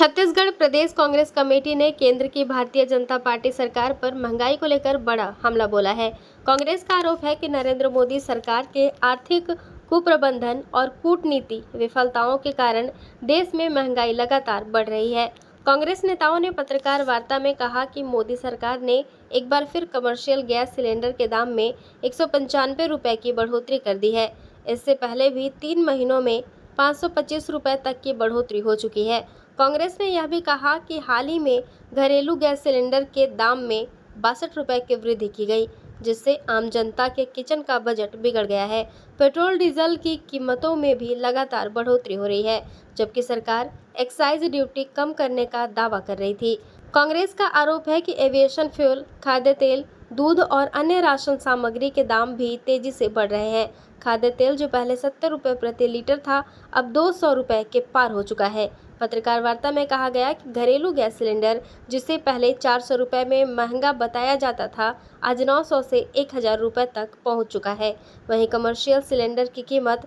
छत्तीसगढ़ प्रदेश Congress committee ने केंद्र की भारतीय जनता पार्टी सरकार पर महंगाई को लेकर बड़ा हमला बोला है। कांग्रेस का आरोप है कि नरेंद्र मोदी सरकार के आर्थिक कुप्रबंधन और कूटनीति विफलताओं के कारण देश में महंगाई लगातार बढ़ रही है। कांग्रेस नेताओं ने पत्रकार वार्ता में कहा कि मोदी सरकार ने एक बार फिर कमर्शियल गैस सिलेंडर के दाम में 195 रुपये की बढ़ोतरी कर दी है। इससे पहले भी 3 महीनों में 525 रुपये तक की बढ़ोतरी हो चुकी है। कांग्रेस ने यह भी कहा कि हाल ही में घरेलू गैस सिलेंडर के दाम में 62 रुपये की वृद्धि की गई, जिससे आम जनता के किचन का बजट बिगड़ गया है। पेट्रोल डीजल की कीमतों में भी लगातार बढ़ोतरी हो रही है, जबकि सरकार एक्साइज ड्यूटी कम करने का दावा कर रही थी। कांग्रेस का आरोप है कि एविएशन फ्यूल, खाद्य तेल, दूध और अन्य राशन सामग्री के दाम भी तेजी से बढ़ रहे हैं। खाद्य तेल जो पहले 70 रुपये प्रति लीटर था, अब 200 रुपये के पार हो चुका है। पत्रकार वार्ता में कहा गया कि घरेलू गैस सिलेंडर, जिसे पहले 400 रुपये में महंगा बताया जाता था, आज 900 से 1000 रुपये तक पहुंच चुका है। वहीं कमर्शियल सिलेंडर की कीमत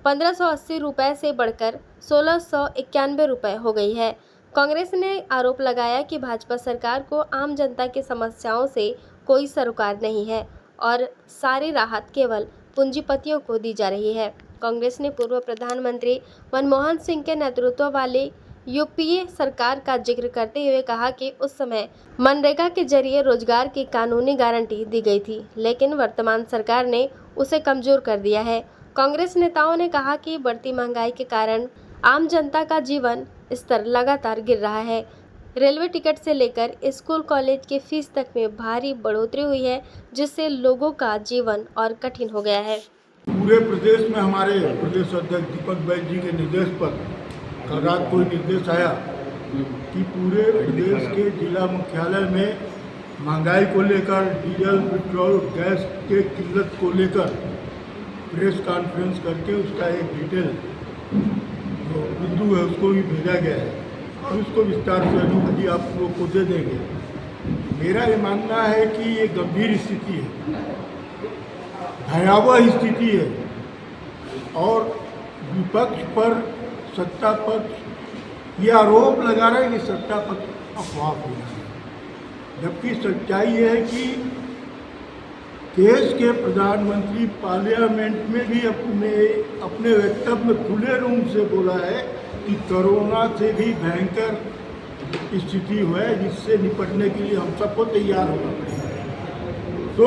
1580 रुपये से बढ़कर 1691 रुपये हो गई है। कांग्रेस ने आरोप लगाया कि भाजपा सरकार को आम जनता की समस्याओं से कोई सरोकार नहीं है और सारी राहत केवल पूंजीपतियों को दी जा रही है। कांग्रेस ने पूर्व प्रधानमंत्री मनमोहन सिंह के नेतृत्व वाली यूपीए सरकार का जिक्र करते हुए कहा कि उस समय मनरेगा के जरिए रोजगार की कानूनी गारंटी दी गई थी, लेकिन वर्तमान सरकार ने उसे कमजोर कर दिया है। कांग्रेस नेताओं ने कहा कि बढ़ती महंगाई के कारण आम जनता का जीवन स्तर लगातार गिर रहा है। रेलवे टिकट से लेकर स्कूल कॉलेज की फीस तक में भारी बढ़ोतरी हुई है, जिससे लोगों का जीवन और कठिन हो गया है। पूरे प्रदेश में हमारे प्रदेश अध्यक्ष दीपक बैज जी के निर्देश पर कल रात को निर्देश आया कि पूरे प्रदेश के जिला मुख्यालय में महंगाई को लेकर, डीजल, पेट्रोल, गैस के किल्लत को लेकर प्रेस कॉन्फ्रेंस करके उसका एक डिटेल जो बिंदु है उसको भी भेजा गया है और उसको विस्तार से अनुमति आप लोग को दे देंगे। मेरा ये मानना है कि ये गंभीर स्थिति है, भयावह स्थिति है और विपक्ष पर सत्ता पक्ष ये आरोप लगा रहा है कि सत्ता पक्ष अफवाह फैला रहा है, जबकि सच्चाई ये है कि देश के प्रधानमंत्री पार्लियामेंट में भी अपने वक्तव्य में खुले रूप से बोला है कि कोरोना से भी भयंकर स्थिति है, जिससे निपटने के लिए हम सबको तैयार होना पड़ेगा। तो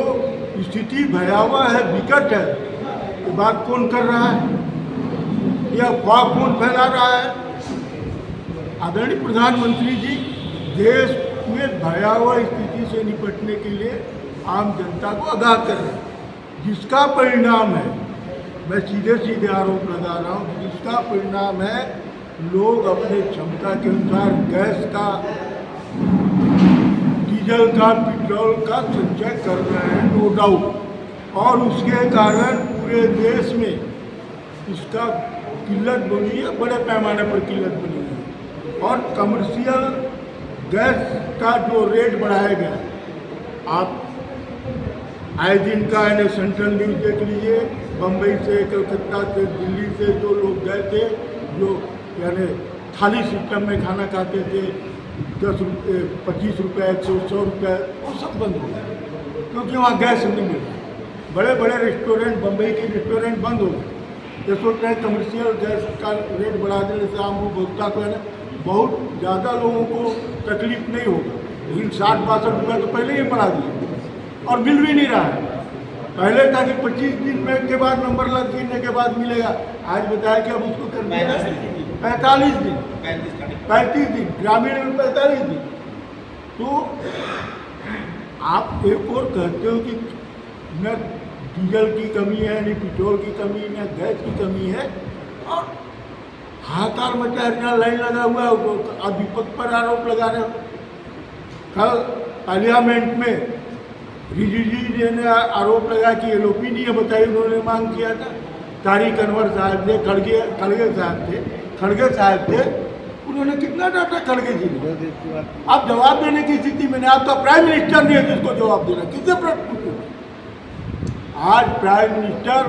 स्थिति भयावह है, विकट है, ये बात कौन कर रहा है, यह अफवाह कौन फैला रहा है? आदरणीय प्रधानमंत्री जी देश में भयावह स्थिति से निपटने के लिए आम जनता को आगाह कर रहे हैं, जिसका परिणाम है, मैं सीधे सीधे आरोप लगा रहा हूँ, जिसका परिणाम है लोग अपने क्षमता के अनुसार गैस का, डीजल का, पेट्रोल का संचय कर रहे हैं, नो डाउट, और उसके कारण पूरे देश में इसका किल्लत बनी है, बड़े पैमाने पर किल्लत बनी है। और कमर्शियल गैस का जो रेट बढ़ाया गया, आप आए दिन का यानी सेंट्रल न्यूज़ देख लीजिए, बम्बई से, कलकत्ता से, दिल्ली से जो लोग गए थे, जो यानी थाली सिस्टम में खाना खाते थे, 10 रुपये, 25 रुपये, 100 रुपये, वो सब बंद हो गए क्योंकि वहाँ गैस नहीं मिल रहा। बड़े बड़े रेस्टोरेंट, बम्बई के रेस्टोरेंट बंद हो गए। ये सोच रहे हैं कमर्शियल गैस का रेट बढ़ा देने से आम उपभोक्ता को है बहुत ज़्यादा लोगों को तकलीफ नहीं होगा, लेकिन 60-62 रुपये तो पहले ही बढ़ा दिए और मिल भी नहीं रहा है। पहले था कि 25 दिन में के बाद नंबर लगने के बाद मिलेगा, आज बताया कि अब उसको कर दिया 45 दिन, 35 दिन, ग्रामीण में 45 दिन। तो आप एक और कहते हो कि न डीजल की कमी है, न पेट्रोल की कमी, न गैस की कमी है, और हाहाकार मचा है, यहाँ लाइन लगा हुआ है, अब विपक्ष पर आरोप लगा रहे हो। कल पार्लियामेंट में रिजिजू जी ने आरोप लगा कि एलओपी नहीं है, बताइए उन्होंने मांग किया था। तारिक अनवर साहब थे, खड़गे साहब थे, उन्होंने कितना डाटा खड़गे जी ने। आप जवाब देने की स्थिति में नहीं, आपका प्राइम मिनिस्टर नहीं है जिसको जवाब देना, किससे प्रश्न पूछो? आज प्राइम मिनिस्टर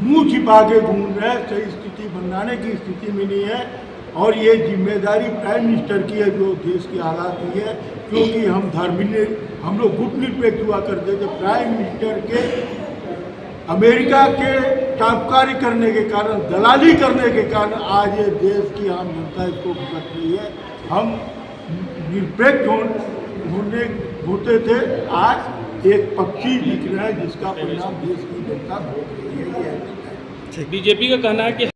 मुंह छिपा के घूम रहे, सही स्थिति बनाने की स्थिति में नहीं है। और ये जिम्मेदारी प्राइम मिनिस्टर की है जो देश की हालात हुई है, क्योंकि हम लोग गुटनिरपेक्ष हुआ करते थे। प्राइम मिनिस्टर के अमेरिका के ताबकारी करने के कारण, दलाली करने के कारण आज ये देश की आम जनता इसको भुगत रही है। हम निरपेक्ष होते थे, आज एक पक्षी दिख रहा है जिसका परिणाम देश की जनता भोग रही है। बीजेपी का कहना है कि